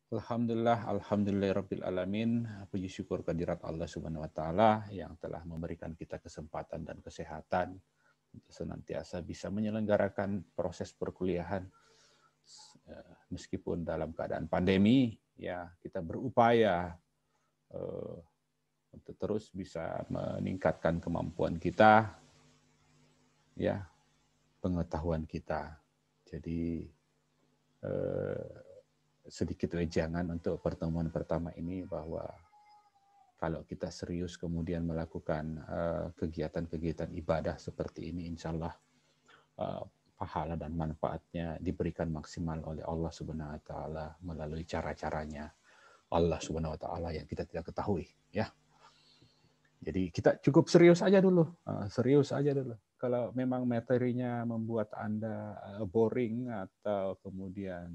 Alhamdulillahirabbil alamin. Puji syukur kehadirat Allah Subhanahu wa taala yang telah memberikan kita kesempatan dan kesehatan untuk senantiasa bisa menyelenggarakan proses perkuliahan meskipun dalam keadaan pandemi. Ya, kita berupaya untuk terus bisa meningkatkan kemampuan kita, ya, pengetahuan kita. Jadi sedikit wejangan untuk pertemuan pertama ini bahwa kalau kita serius kemudian melakukan kegiatan-kegiatan ibadah seperti ini, insya Allah pahala dan manfaatnya diberikan maksimal oleh Allah Subhanahu Wa Taala melalui cara-caranya Allah Subhanahu Wa Taala yang kita tidak ketahui, ya. Jadi kita cukup serius aja dulu, serius aja dulu. Kalau memang materinya membuat Anda boring atau kemudian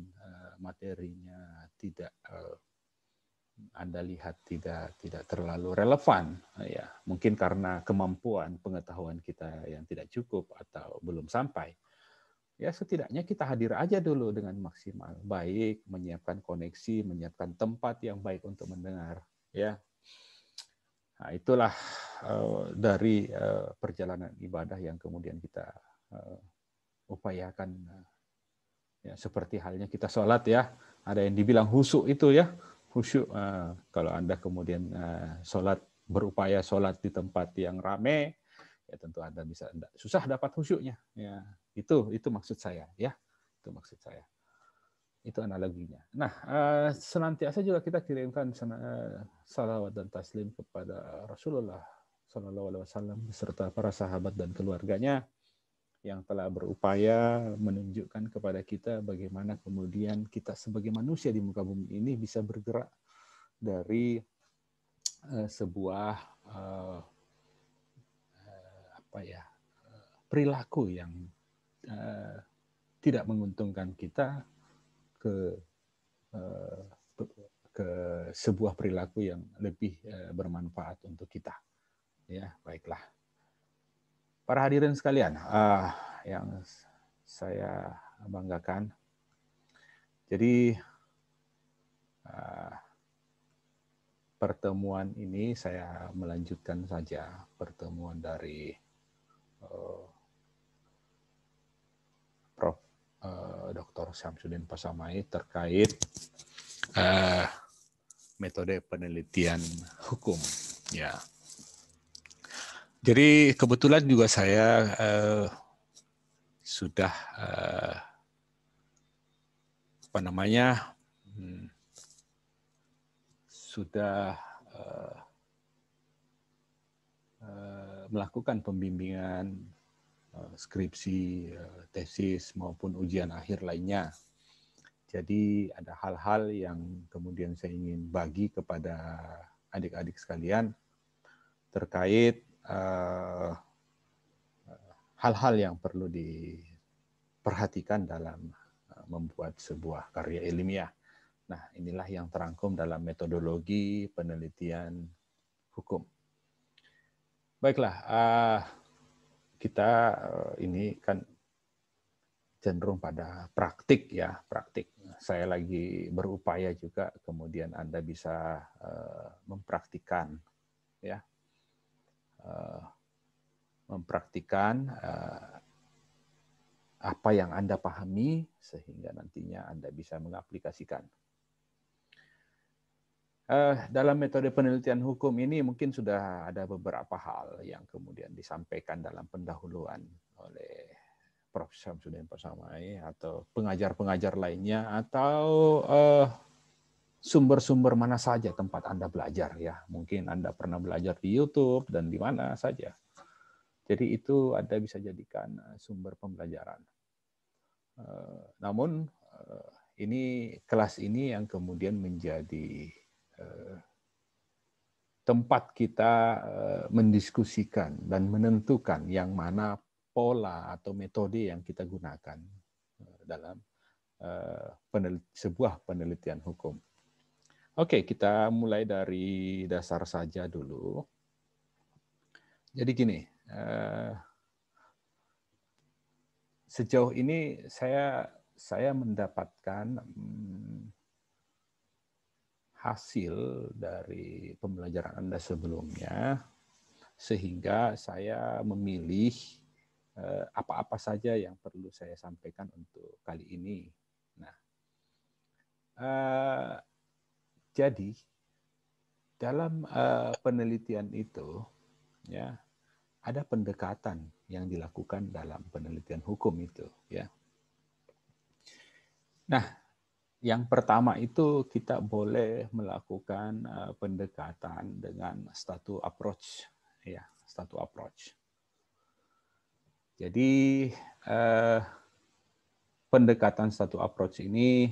materinya tidak Anda lihat tidak terlalu relevan, ya mungkin karena kemampuan pengetahuan kita yang tidak cukup atau belum sampai, ya setidaknya kita hadir aja dulu dengan maksimal, baik menyiapkan koneksi, menyiapkan tempat yang baik untuk mendengar, ya. Nah, itulah dari perjalanan ibadah yang kemudian kita upayakan, ya seperti halnya kita sholat, ya. Ada yang dibilang khusyuk itu, ya. Khusyuk. Kalau Anda kemudian sholat, berupaya sholat di tempat yang ramai, ya tentu Anda bisa susah dapat khusyuknya. Ya, itu maksud saya, ya. Itu maksud saya. Itu analoginya. Nah, senantiasa juga kita kirimkan salawat dan taslim kepada Rasulullah Sallallahu Alaihi Wasallam beserta para sahabat dan keluarganya yang telah berupaya menunjukkan kepada kita bagaimana kemudian kita sebagai manusia di muka bumi ini bisa bergerak dari sebuah perilaku yang tidak menguntungkan kita ke sebuah perilaku yang lebih bermanfaat untuk kita. Ya, baiklah. Para hadirin sekalian, yang saya banggakan. Jadi pertemuan ini saya melanjutkan saja pertemuan dari Prof. Dr. Syamsuddin Pasamai terkait metode penelitian hukum. Ya. Jadi kebetulan juga saya sudah sudah melakukan pembimbingan skripsi, tesis maupun ujian akhir lainnya. Jadi ada hal-hal yang kemudian saya ingin bagi kepada adik-adik sekalian terkait hal-hal yang perlu diperhatikan dalam membuat sebuah karya ilmiah. Nah, inilah yang terangkum dalam metodologi penelitian hukum. Baiklah, kita ini kan cenderung pada praktik, ya, praktik. Saya lagi berupaya juga kemudian Anda bisa mempraktikkan, ya, mempraktikkan apa yang Anda pahami sehingga nantinya Anda bisa mengaplikasikan. Dalam metode penelitian hukum ini mungkin sudah ada beberapa hal yang kemudian disampaikan dalam pendahuluan oleh Prof. Syamsuddin Pasamai atau pengajar-pengajar lainnya atau sumber-sumber mana saja tempat Anda belajar, ya. Mungkin Anda pernah belajar di YouTube dan di mana saja. Jadi itu Anda bisa jadikan sumber pembelajaran. Namun ini kelas ini yang kemudian menjadi tempat kita mendiskusikan dan menentukan yang mana pola atau metode yang kita gunakan dalam sebuah penelitian hukum. Oke, kita mulai dari dasar saja dulu. Jadi gini, sejauh ini saya mendapatkan hasil dari pembelajaran Anda sebelumnya, sehingga saya memilih apa-apa saja yang perlu saya sampaikan untuk kali ini. Nah, jadi dalam penelitian itu, ya, ada pendekatan yang dilakukan dalam penelitian hukum itu, ya. Nah, yang pertama itu kita boleh melakukan pendekatan dengan status approach, ya, status approach. Jadi pendekatan status approach ini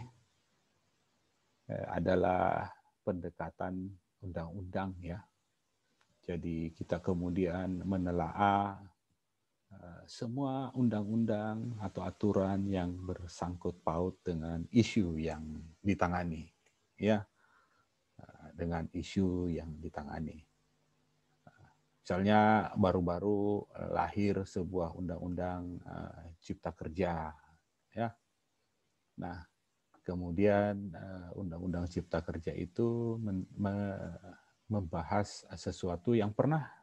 adalah pendekatan undang-undang, ya. Jadi kita kemudian menelaah semua undang-undang atau aturan yang bersangkut paut dengan isu yang ditangani, ya, dengan isu yang ditangani. Misalnya baru-baru lahir sebuah undang-undang Cipta Kerja, ya. Nah, kemudian undang-undang Cipta Kerja itu membahas sesuatu yang pernah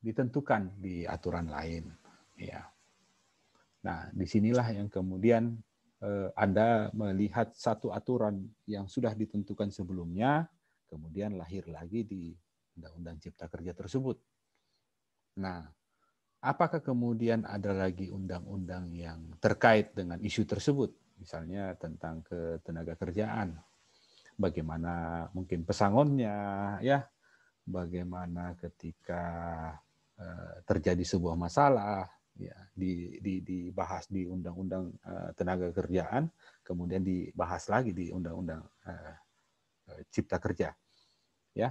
ditentukan di aturan lain, ya. Nah, disinilah yang kemudian Anda melihat satu aturan yang sudah ditentukan sebelumnya, kemudian lahir lagi di Undang-Undang Cipta Kerja tersebut. Nah, apakah kemudian ada lagi undang-undang yang terkait dengan isu tersebut, misalnya tentang ketenaga kerjaan, bagaimana mungkin pesangonnya, ya, bagaimana ketika terjadi sebuah masalah, ya, dibahas di Undang-Undang Tenaga Kerjaan, kemudian dibahas lagi di Undang-Undang Cipta Kerja, ya.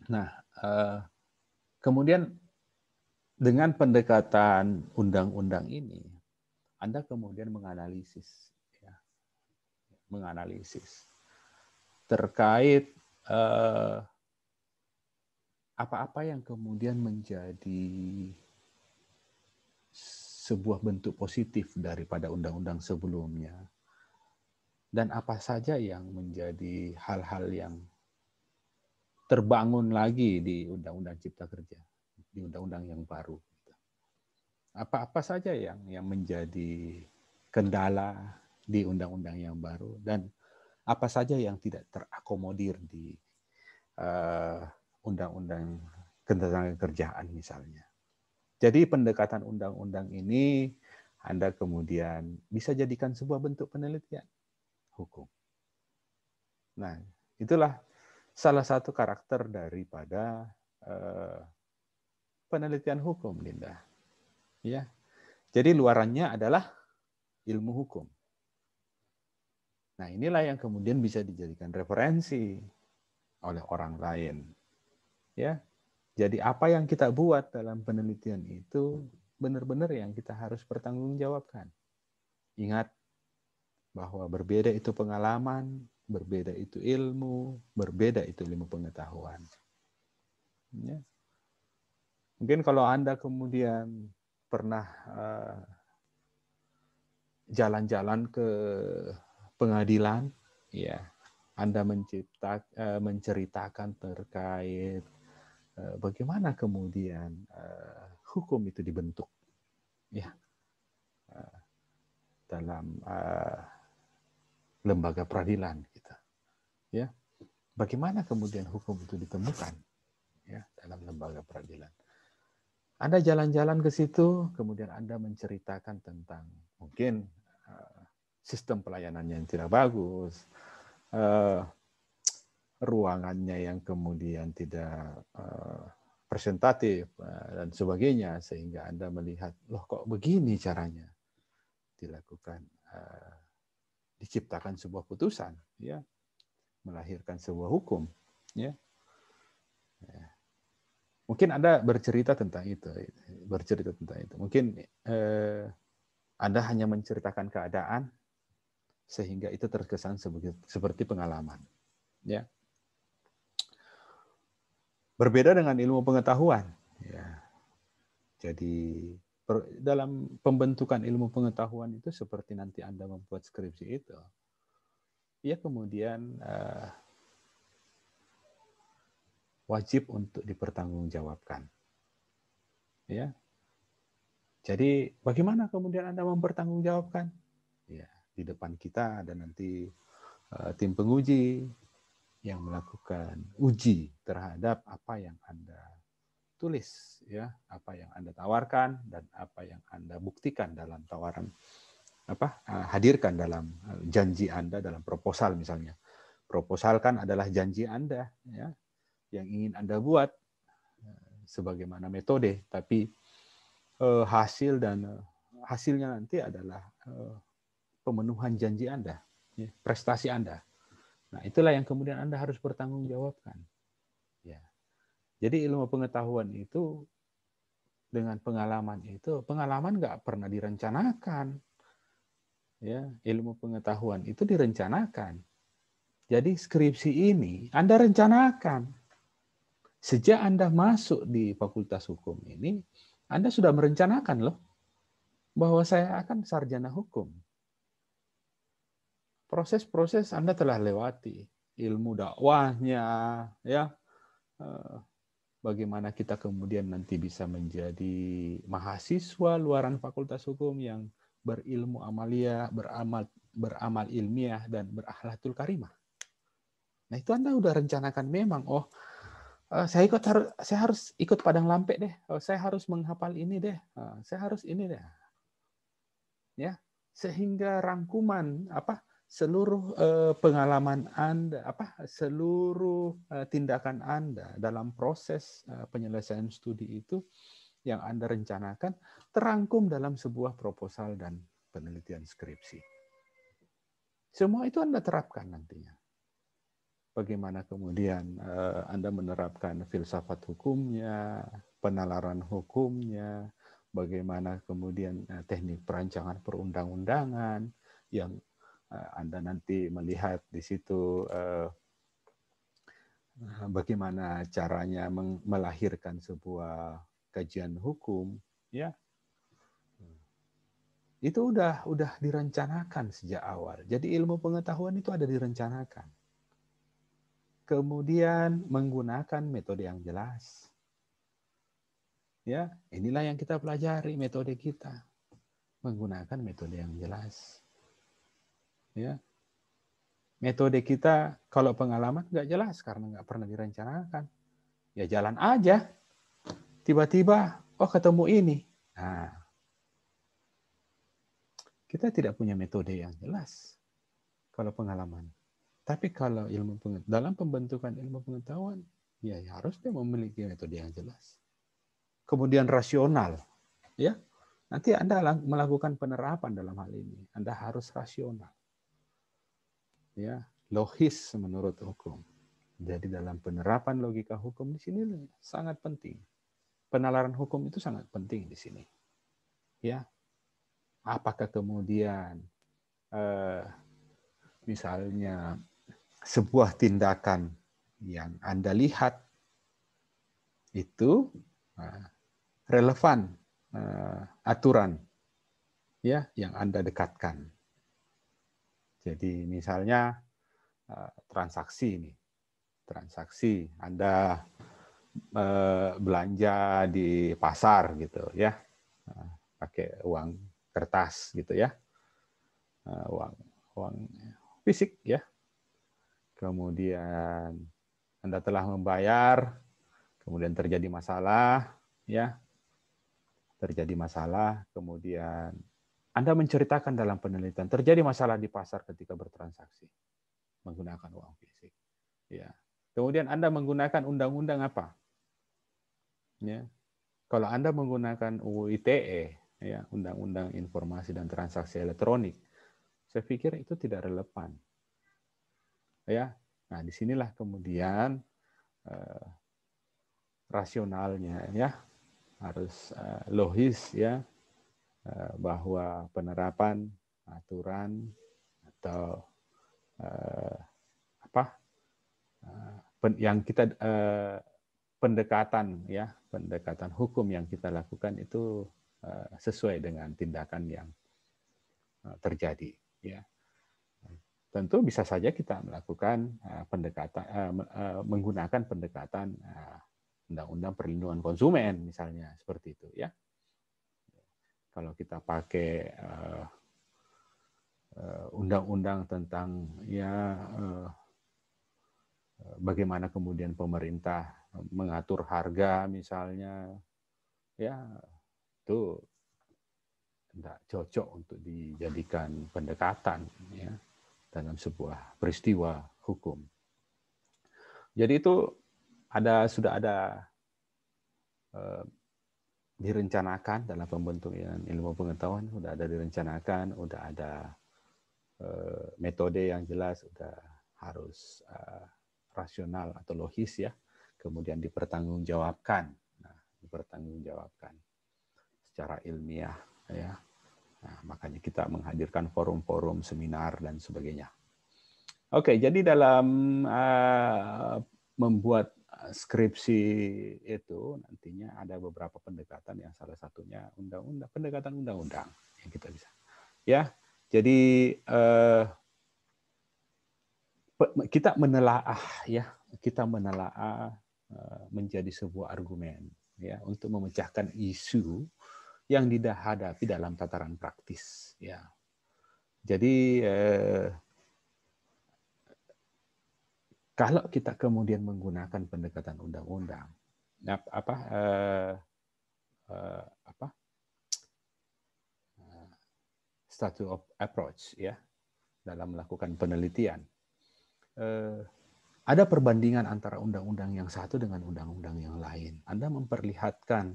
Nah, kemudian dengan pendekatan undang-undang ini, Anda kemudian menganalisis, ya, menganalisis terkait apa-apa yang kemudian menjadi sebuah bentuk positif daripada undang-undang sebelumnya, dan apa saja yang menjadi hal-hal yang terbangun lagi di Undang-Undang Cipta Kerja, di undang-undang yang baru. Apa-apa saja yang menjadi kendala di undang-undang yang baru, dan apa saja yang tidak terakomodir di undang-undang ketenagakerjaan misalnya. Jadi pendekatan undang-undang ini Anda kemudian bisa jadikan sebuah bentuk penelitian hukum. Nah, itulah salah satu karakter daripada penelitian hukum, Linda. Ya, jadi luarannya adalah ilmu hukum. Nah, inilah yang kemudian bisa dijadikan referensi oleh orang lain. Ya, jadi apa yang kita buat dalam penelitian itu benar-benar yang kita harus pertanggungjawabkan. Ingat bahwa berbeda itu pengalaman, berbeda itu ilmu, berbeda itu ilmu pengetahuan. Ya. Mungkin kalau Anda kemudian pernah jalan-jalan ke pengadilan, ya, Anda menceritakan terkait bagaimana kemudian hukum itu dibentuk, ya, dalam lembaga peradilan kita, ya, bagaimana kemudian hukum itu ditemukan, ya, dalam lembaga peradilan. Anda jalan-jalan ke situ, kemudian Anda menceritakan tentang mungkin sistem pelayanannya yang tidak bagus, ruangannya yang kemudian tidak presentatif dan sebagainya, sehingga Anda melihat, loh kok begini caranya dilakukan, diciptakan sebuah putusan, ya, melahirkan sebuah hukum, ya. Mungkin Anda bercerita tentang itu, Mungkin Anda hanya menceritakan keadaan sehingga itu terkesan seperti pengalaman, ya. Berbeda dengan ilmu pengetahuan, ya. Jadi dalam pembentukan ilmu pengetahuan itu seperti nanti Anda membuat skripsi itu, ya kemudian wajib untuk dipertanggungjawabkan. Ya. Jadi bagaimana kemudian Anda mempertanggungjawabkan? Ya, di depan kita ada nanti tim penguji yang melakukan uji terhadap apa yang Anda tulis, ya, apa yang Anda tawarkan dan apa yang Anda buktikan dalam tawaran, hadirkan dalam janji Anda dalam proposal misalnya. Proposal kan adalah janji Anda, ya, yang ingin Anda buat sebagaimana metode, tapi hasil dan hasilnya nanti adalah pemenuhan janji Anda, ya, prestasi Anda. Nah, itulah yang kemudian Anda harus bertanggungjawabkan. Ya. Jadi ilmu pengetahuan itu dengan pengalaman nggak pernah direncanakan. Ya, ilmu pengetahuan itu direncanakan. Jadi skripsi ini Anda rencanakan. Sejak Anda masuk di Fakultas Hukum ini, Anda sudah merencanakan loh bahwa saya akan sarjana hukum. Proses-proses Anda telah lewati, ilmu dakwahnya, ya, bagaimana kita kemudian nanti bisa menjadi mahasiswa luaran Fakultas Hukum yang berilmu amalia, beramal ilmiah, dan berakhlakul karimah. Nah, itu Anda udah rencanakan memang, saya harus ikut padang lampek deh, saya harus menghafal ini deh, saya harus ini deh. Ya, sehingga rangkuman seluruh pengalaman Anda, seluruh tindakan Anda dalam proses penyelesaian studi itu yang Anda rencanakan terangkum dalam sebuah proposal dan penelitian skripsi. Semua itu Anda terapkan nantinya. Bagaimana kemudian Anda menerapkan filsafat hukumnya, penalaran hukumnya, bagaimana kemudian teknik perancangan perundang-undangan yang Anda nanti melihat di situ bagaimana caranya melahirkan sebuah kajian hukum, ya. Itu udah direncanakan sejak awal. Jadi ilmu pengetahuan itu ada direncanakan. Kemudian menggunakan metode yang jelas. Ya, inilah yang kita pelajari, metode kita. Menggunakan metode yang jelas. Ya. Metode kita kalau pengalaman nggak jelas karena nggak pernah direncanakan. Ya jalan aja. Tiba-tiba, ketemu ini. Nah, kita tidak punya metode yang jelas kalau pengalaman. Tapi kalau dalam pembentukan ilmu pengetahuan, ya harusnya memiliki metode yang jelas. Kemudian rasional, ya. Nanti Anda melakukan penerapan dalam hal ini. Anda harus rasional. Ya, logis menurut hukum. Jadi dalam penerapan logika hukum di sini sangat penting. Penalaran hukum itu sangat penting di sini. Ya, apakah kemudian misalnya sebuah tindakan yang Anda lihat itu relevan aturan ya yang Anda dekatkan. Jadi misalnya transaksi Anda belanja di pasar gitu ya, pakai uang kertas gitu ya, uang fisik ya. Kemudian Anda telah membayar, kemudian terjadi masalah ya, kemudian Anda menceritakan dalam penelitian terjadi masalah di pasar ketika bertransaksi menggunakan uang fisik. Ya. Kemudian Anda menggunakan undang-undang apa? Ya. Kalau Anda menggunakan UU ITE, ya, Undang-Undang Informasi dan Transaksi Elektronik, saya pikir itu tidak relevan. Ya. Nah, disinilah kemudian rasionalnya ya harus logis ya, bahwa penerapan aturan atau yang kita pendekatan hukum yang kita lakukan itu sesuai dengan tindakan yang terjadi. Ya, tentu bisa saja kita melakukan pendekatan, menggunakan pendekatan undang-undang perlindungan konsumen, misalnya seperti itu. Ya, kalau kita pakai undang-undang tentang bagaimana kemudian pemerintah mengatur harga, misalnya, ya itu tidak cocok untuk dijadikan pendekatan ya dalam sebuah peristiwa hukum. Jadi itu sudah ada direncanakan dalam pembentukan ilmu pengetahuan, sudah ada direncanakan, sudah ada metode yang jelas, sudah harus rasional atau logis ya, kemudian dipertanggungjawabkan, dipertanggungjawabkan secara ilmiah ya. Nah, makanya kita menghadirkan forum-forum, seminar dan sebagainya. Oke, jadi dalam membuat skripsi itu nantinya ada beberapa pendekatan yang salah satunya pendekatan undang-undang yang kita bisa. Ya, jadi kita menelaah menjadi sebuah argumen ya untuk memecahkan isu yang dihadapi dalam tataran praktis ya. Jadi kalau kita kemudian menggunakan pendekatan undang-undang, statute of approach ya dalam melakukan penelitian, ada perbandingan antara undang-undang yang satu dengan undang-undang yang lain. Anda memperlihatkan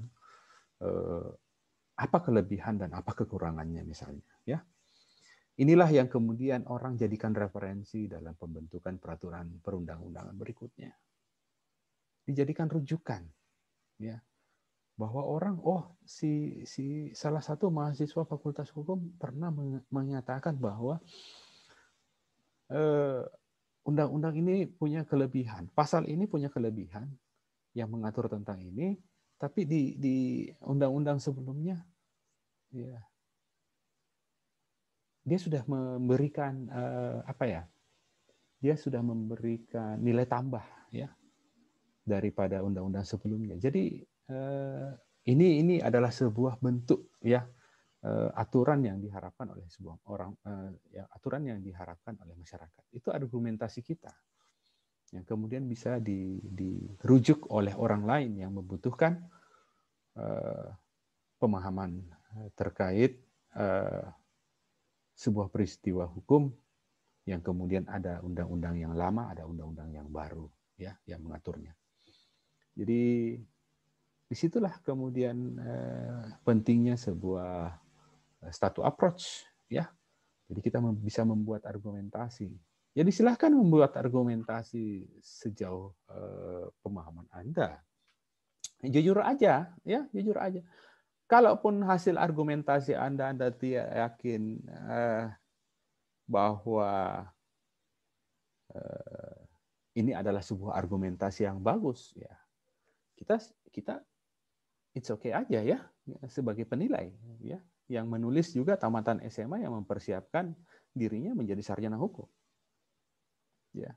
apa kelebihan dan apa kekurangannya misalnya ya. Inilah yang kemudian orang jadikan referensi dalam pembentukan peraturan perundang-undangan berikutnya. Dijadikan rujukan ya. Bahwa orang si salah satu mahasiswa Fakultas Hukum pernah menyatakan bahwa undang-undang ini punya kelebihan, pasal ini punya kelebihan yang mengatur tentang ini, tapi di undang-undang sebelumnya ya dia sudah memberikan dia sudah memberikan nilai tambah ya daripada undang-undang sebelumnya. Jadi ini adalah sebuah bentuk ya aturan yang diharapkan oleh sebuah orang, aturan yang diharapkan oleh masyarakat. Itu argumentasi kita yang kemudian bisa dirujuk oleh orang lain yang membutuhkan pemahaman terkait sebuah peristiwa hukum yang kemudian ada undang-undang yang lama, ada undang-undang yang baru ya yang mengaturnya. Jadi disitulah kemudian pentingnya sebuah statute approach ya. Jadi kita bisa membuat argumentasi. Jadi silahkan membuat argumentasi sejauh pemahaman Anda. Jujur aja ya, jujur aja. Kalaupun hasil argumentasi Anda tidak yakin bahwa ini adalah sebuah argumentasi yang bagus ya, kita it's okay aja ya sebagai penilai ya, yang menulis juga tamatan SMA yang mempersiapkan dirinya menjadi sarjana hukum ya,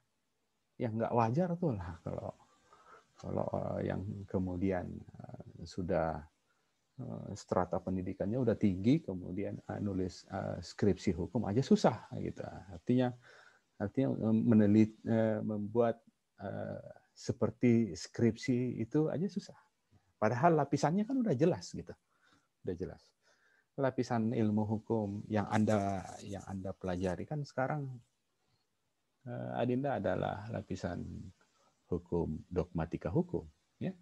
yang nggak wajar tuh lah kalau yang kemudian sudah strata pendidikannya udah tinggi kemudian nulis skripsi hukum aja susah gitu. Artinya membuat seperti skripsi itu aja susah. Padahal lapisannya kan udah jelas gitu. Udah jelas. Lapisan ilmu hukum yang Anda pelajari kan sekarang Adinda adalah lapisan hukum, dogmatika hukum ya.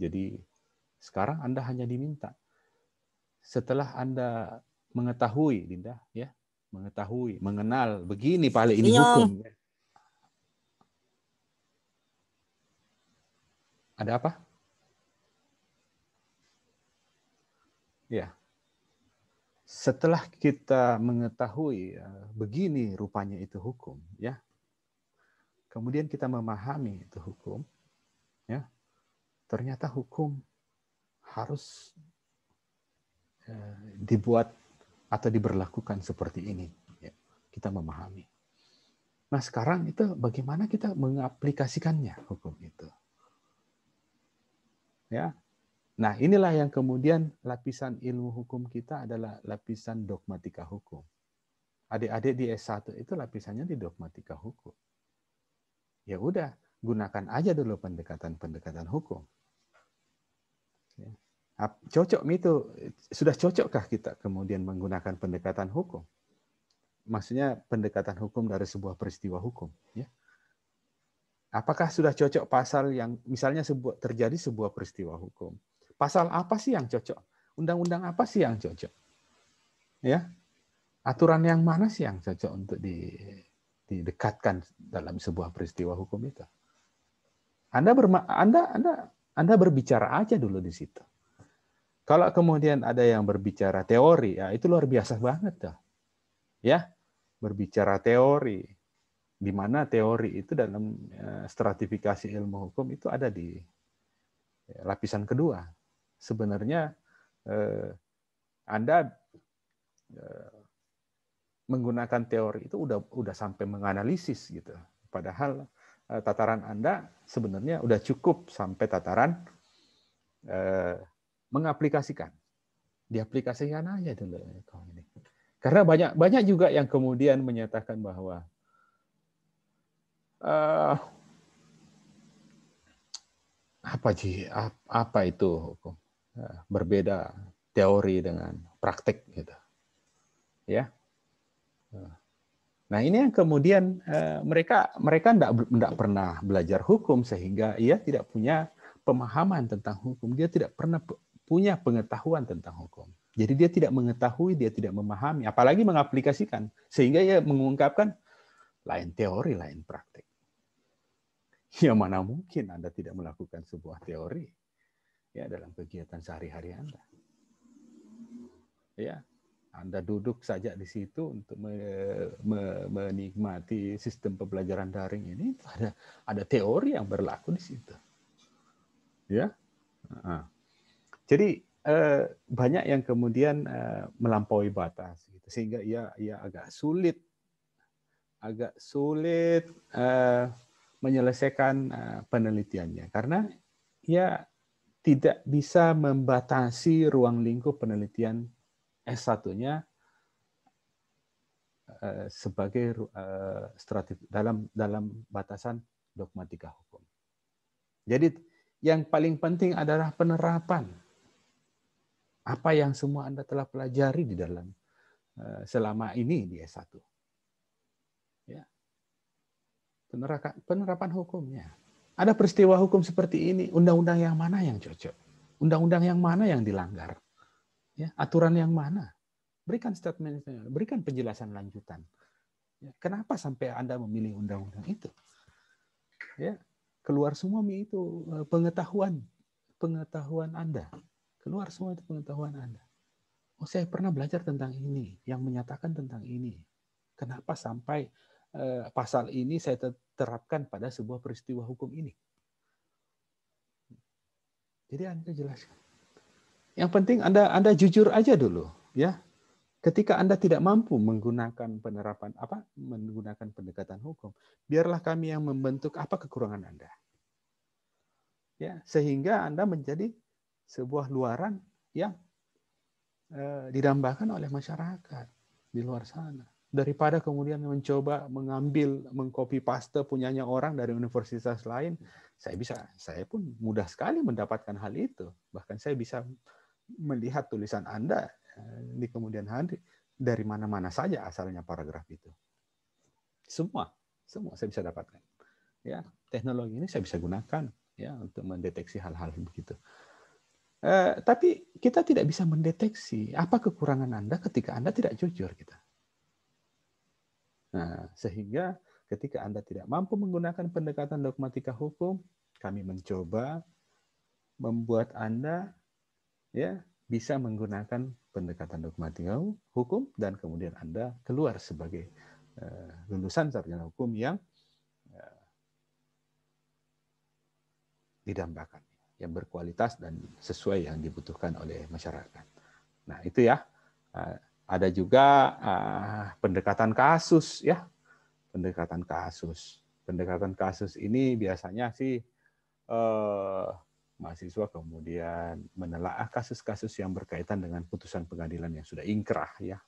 Jadi sekarang Anda hanya diminta setelah Anda mengetahui, Dinda, ya, mengenal begini paling ini hukum. Ada apa? Ya. Setelah kita mengetahui begini rupanya itu hukum, ya. Kemudian kita memahami itu hukum, ya. Ternyata hukum harus dibuat atau diberlakukan seperti ini. Ya, kita memahami. Nah sekarang itu bagaimana kita mengaplikasikannya hukum itu. Ya, nah inilah yang kemudian lapisan ilmu hukum kita adalah lapisan dogmatika hukum. Adik-adik di S1 itu lapisannya di dogmatika hukum. Ya udah, gunakan aja dulu pendekatan-pendekatan hukum. Ya. Cocok itu, sudah cocokkah kita kemudian menggunakan pendekatan hukum? Maksudnya pendekatan hukum dari sebuah peristiwa hukum. Ya. Apakah sudah cocok pasal yang misalnya terjadi sebuah peristiwa hukum? Pasal apa sih yang cocok? Undang-undang apa sih yang cocok? Ya, aturan yang mana sih yang cocok untuk didekatkan dalam sebuah peristiwa hukum itu? Anda berbicara aja dulu di situ. Kalau kemudian ada yang berbicara teori, ya itu luar biasa banget dah. Ya, berbicara teori, di mana teori itu dalam stratifikasi ilmu hukum itu ada di lapisan kedua. Sebenarnya Anda menggunakan teori itu udah sampai menganalisis gitu. Padahal tataran Anda sebenarnya udah cukup sampai tataran mengaplikasikan. Diaplikasikan aja dulu. Karena banyak juga yang kemudian menyatakan bahwa apa itu hukum? Berbeda teori dengan praktek gitu. Ya. Nah, ini yang kemudian mereka tidak pernah belajar hukum sehingga ia tidak punya pemahaman tentang hukum. Dia tidak pernah punya pengetahuan tentang hukum. Jadi dia tidak mengetahui, dia tidak memahami, apalagi mengaplikasikan. Sehingga ia mengungkapkan lain teori, lain praktek. Ya mana mungkin Anda tidak melakukan sebuah teori ya dalam kegiatan sehari-hari Anda. Ya, Anda duduk saja di situ untuk menikmati sistem pembelajaran daring ini, ada teori yang berlaku di situ. Ya. Jadi banyak yang kemudian melampaui batas gitu, sehingga ia agak sulit menyelesaikan penelitiannya karena ia tidak bisa membatasi ruang lingkup penelitian S1-nya sebagai dalam batasan dogmatika hukum. Jadi yang paling penting adalah penerapan apa yang semua Anda telah pelajari di dalam selama ini di S1. Ya. Penerapan hukumnya. Ada peristiwa hukum seperti ini, undang-undang yang mana yang cocok? Undang-undang yang mana yang dilanggar? Ya, aturan yang mana? Berikan statement, berikan penjelasan lanjutan. Ya, kenapa sampai Anda memilih undang-undang itu? Ya, keluar semua itu pengetahuan Anda. Keluar semua itu pengetahuan Anda. Oh, saya pernah belajar tentang ini, yang menyatakan tentang ini. Kenapa sampai pasal ini saya terapkan pada sebuah peristiwa hukum ini? Jadi Anda jelaskan. Yang penting Anda jujur aja dulu, ya. Ketika Anda tidak mampu menggunakan menggunakan pendekatan hukum, biarlah kami yang membentuk apa kekurangan Anda. Ya, sehingga Anda menjadi sebuah luaran yang didambakan oleh masyarakat di luar sana. Daripada kemudian mencoba mengcopy paste punyanya orang dari universitas lain, saya pun mudah sekali mendapatkan hal itu. Bahkan saya bisa melihat tulisan Anda di kemudian hari dari mana-mana saja asalnya paragraf itu. Semua saya bisa dapatkan. Ya, teknologi ini saya bisa gunakan ya untuk mendeteksi hal-hal begitu. Tapi kita tidak bisa mendeteksi apa kekurangan Anda ketika Anda tidak jujur kita. Nah, sehingga ketika Anda tidak mampu menggunakan pendekatan dogmatika hukum, kami mencoba membuat Anda ya bisa menggunakan pendekatan dogmatika hukum dan kemudian Anda keluar sebagai lulusan sarjana hukum yang didambakan, yang berkualitas dan sesuai yang dibutuhkan oleh masyarakat. Nah, itu ya. Ada juga pendekatan kasus ya. Pendekatan kasus. Pendekatan kasus ini biasanya sih mahasiswa kemudian menelaah kasus-kasus yang berkaitan dengan putusan pengadilan yang sudah ingkrah ya,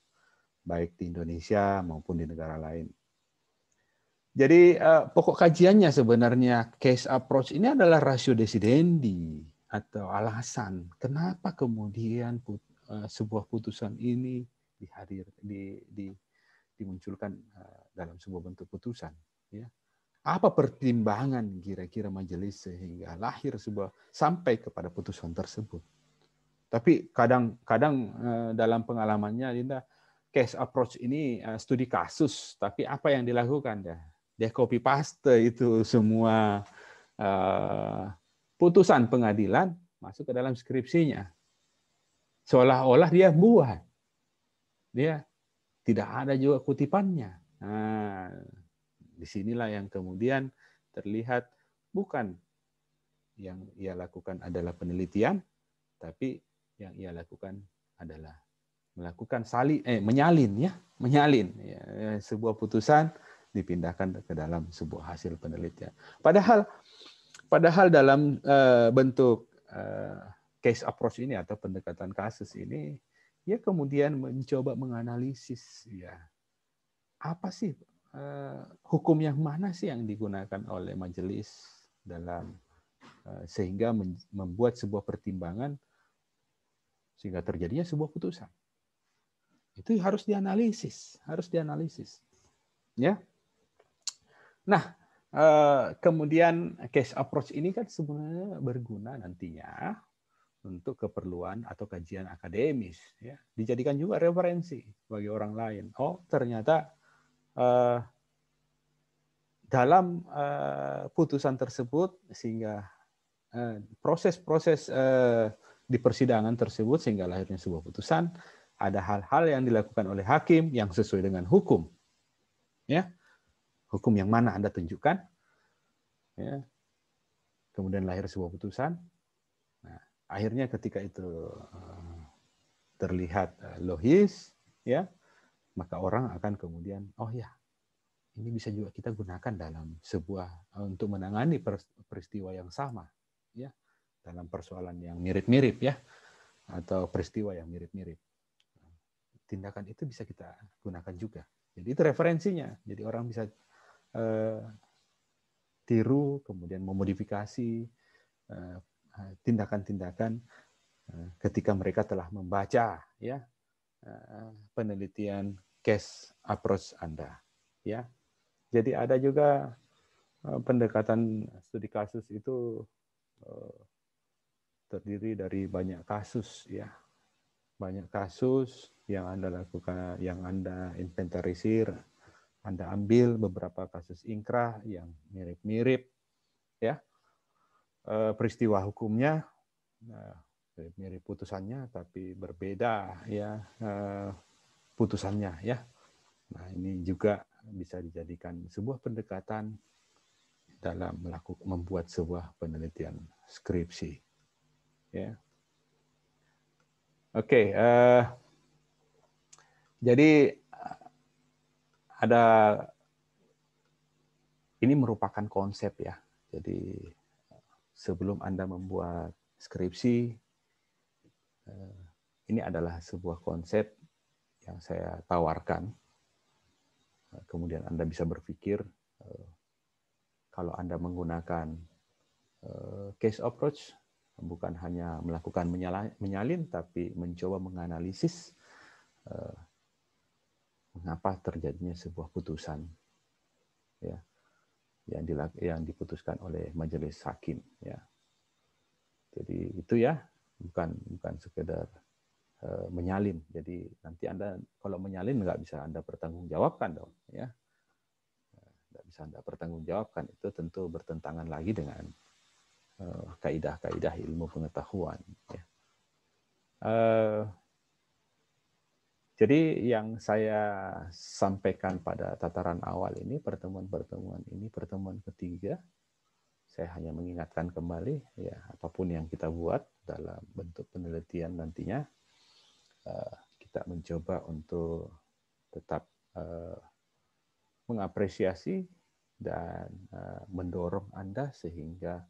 baik di Indonesia maupun di negara lain. Jadi pokok kajiannya sebenarnya case approach ini adalah ratio decidendi atau alasan kenapa kemudian sebuah putusan ini dimunculkan dalam sebuah bentuk putusan. Ya. Apa pertimbangan kira-kira majelis sehingga lahir sampai kepada putusan tersebut. Tapi kadang-kadang dalam pengalamannya Linda, case approach ini studi kasus, tapi apa yang dilakukan ya? Dia copy paste itu semua putusan pengadilan masuk ke dalam skripsinya. Seolah-olah dia buat. Dia tidak ada juga kutipannya. Nah, disinilah yang kemudian terlihat bukan yang ia lakukan adalah penelitian, tapi yang ia lakukan adalah melakukan menyalin ya, sebuah putusan dipindahkan ke dalam sebuah hasil penelitian. Padahal dalam bentuk case approach ini atau pendekatan kasus ini, dia kemudian mencoba menganalisis ya apa sih hukum yang mana sih yang digunakan oleh majelis dalam sehingga membuat sebuah pertimbangan sehingga terjadinya sebuah putusan. Itu harus dianalisis. Ya. Nah, kemudian case approach ini kan sebenarnya berguna nantinya untuk keperluan atau kajian akademis, ya. Dijadikan juga referensi bagi orang lain. Oh, ternyata dalam putusan tersebut sehingga proses-proses di persidangan tersebut sehingga lahirnya sebuah putusan, ada hal-hal yang dilakukan oleh hakim yang sesuai dengan hukum. Ya. Hukum yang mana Anda tunjukkan? Ya. Kemudian lahir sebuah putusan. Nah, akhirnya ketika itu terlihat logis, ya, maka orang akan kemudian, oh ya, ini bisa juga kita gunakan dalam sebuah untuk menangani peristiwa yang sama, ya, dalam persoalan yang mirip-mirip, ya, atau peristiwa yang mirip-mirip. Tindakan itu bisa kita gunakan juga. Jadi itu referensinya. Jadi orang bisa tiru, kemudian memodifikasi tindakan-tindakan ketika mereka telah membaca ya penelitian case approach Anda. Ya, jadi ada juga pendekatan studi kasus itu terdiri dari banyak kasus ya. Banyak kasus yang Anda lakukan, yang Anda inventarisir, Anda ambil beberapa kasus ingkrah yang mirip-mirip ya. Peristiwa hukumnya mirip putusannya tapi berbeda ya putusannya ya. Nah, ini juga bisa dijadikan sebuah pendekatan dalam membuat sebuah penelitian skripsi. Ya. Oke, jadi ada ini merupakan konsep ya. Jadi sebelum Anda membuat skripsi, ini adalah sebuah konsep yang saya tawarkan. Kemudian Anda bisa berpikir kalau Anda menggunakan case approach, bukan hanya melakukan menyalin, tapi mencoba menganalisis mengapa terjadinya sebuah putusan ya yang diputuskan oleh majelis hakim ya. Jadi itu ya, bukan sekedar menyalin. Jadi nanti Anda kalau menyalin nggak bisa Anda pertanggungjawabkan dong ya. Nggak bisa Anda pertanggungjawabkan, itu tentu bertentangan lagi dengan kaidah-kaidah ilmu pengetahuan ya. Jadi yang saya sampaikan pada tataran awal ini, pertemuan ketiga, saya hanya mengingatkan kembali ya, apapun yang kita buat dalam bentuk penelitian nantinya, kita mencoba untuk tetap mengapresiasi dan mendorong Anda sehingga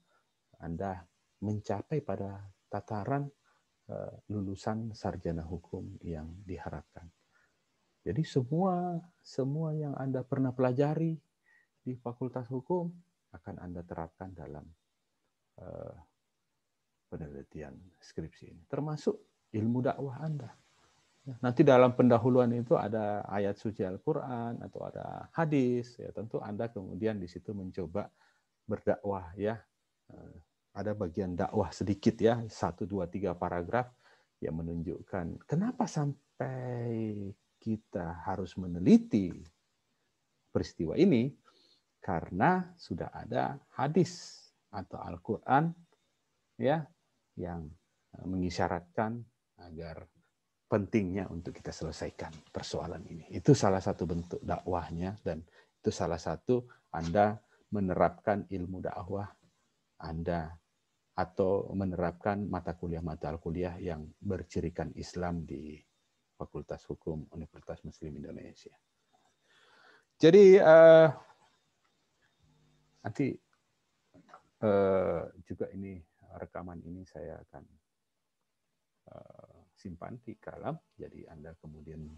Anda mencapai pada tataran lulusan sarjana hukum yang diharapkan. Jadi semua yang Anda pernah pelajari di Fakultas Hukum akan Anda terapkan dalam penelitian skripsi ini, termasuk ilmu dakwah Anda. Nanti dalam pendahuluan itu ada ayat suci Al-Quran atau ada hadis, ya tentu Anda kemudian di situ mencoba berdakwah, ya. Ada bagian dakwah sedikit, ya, 1, 2, 3 paragraf yang menunjukkan kenapa sampai kita harus meneliti peristiwa ini, karena sudah ada hadis atau Al-Quran, ya, yang mengisyaratkan agar pentingnya untuk kita selesaikan persoalan ini. Itu salah satu bentuk dakwahnya, dan itu salah satu Anda menerapkan ilmu dakwah Anda atau menerapkan mata kuliah yang bercirikan Islam di Fakultas Hukum Universitas Muslim Indonesia. Jadi nanti juga ini rekaman ini saya akan simpan di Kalam, jadi Anda kemudian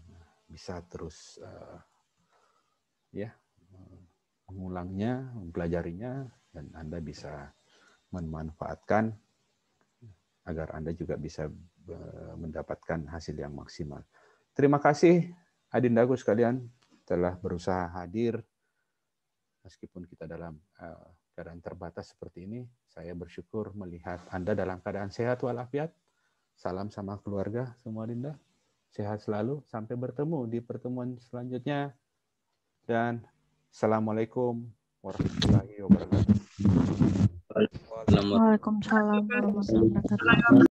bisa terus mengulangnya, mempelajarinya, dan Anda bisa memanfaatkan agar Anda juga bisa mendapatkan hasil yang maksimal. Terima kasih adindaku sekalian telah berusaha hadir meskipun kita dalam keadaan terbatas seperti ini. Saya bersyukur melihat Anda dalam keadaan sehat walafiat. Salam sama keluarga semua, Dinda. Sehat selalu. Sampai bertemu di pertemuan selanjutnya. Dan Assalamualaikum warahmatullahi wabarakatuh. Waalaikumsalam warahmatullahi wabarakatuh.